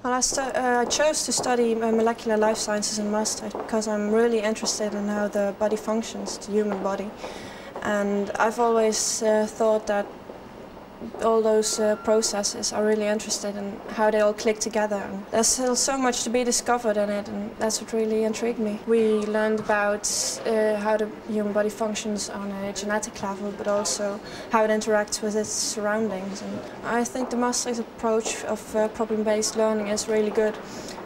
Well, I chose to study molecular life sciences in Maastricht because I'm really interested in how the body functions, the human body. And I've always thought that all those processes are really interested in how they all click together. And there's still so much to be discovered in it, and that's what really intrigued me. We learned about how the human body functions on a genetic level, but also how it interacts with its surroundings. And I think the Maastricht approach of problem-based learning is really good,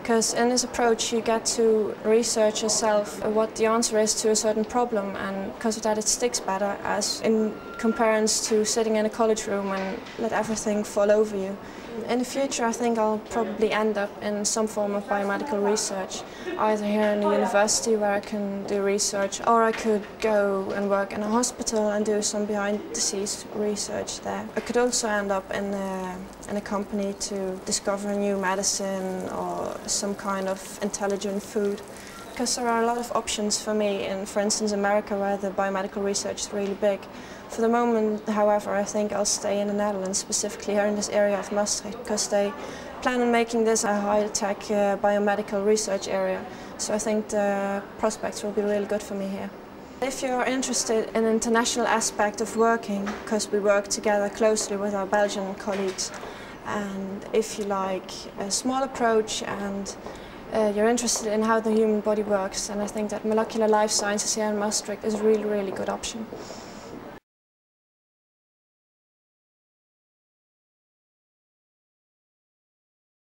because in this approach you get to research yourself what the answer is to a certain problem, and because of that it sticks better as in comparison to sitting in a college room and let everything fall over you. In the future I think I'll probably end up in some form of biomedical research, either here in the university where I can do research, or I could go and work in a hospital and do some behind-the-scenes research there. I could also end up in a company to discover a new medicine or some kind of intelligent food, because there are a lot of options for me in, for instance, America, where the biomedical research is really big. For the moment, however, I think I'll stay in the Netherlands, specifically here in this area of Maastricht, because they plan on making this a high-tech biomedical research area. So I think the prospects will be really good for me here. If you're interested in an international aspect of working, because we work together closely with our Belgian colleagues, and if you like a small approach and you're interested in how the human body works, then I think that molecular life sciences here in Maastricht is a really, really good option.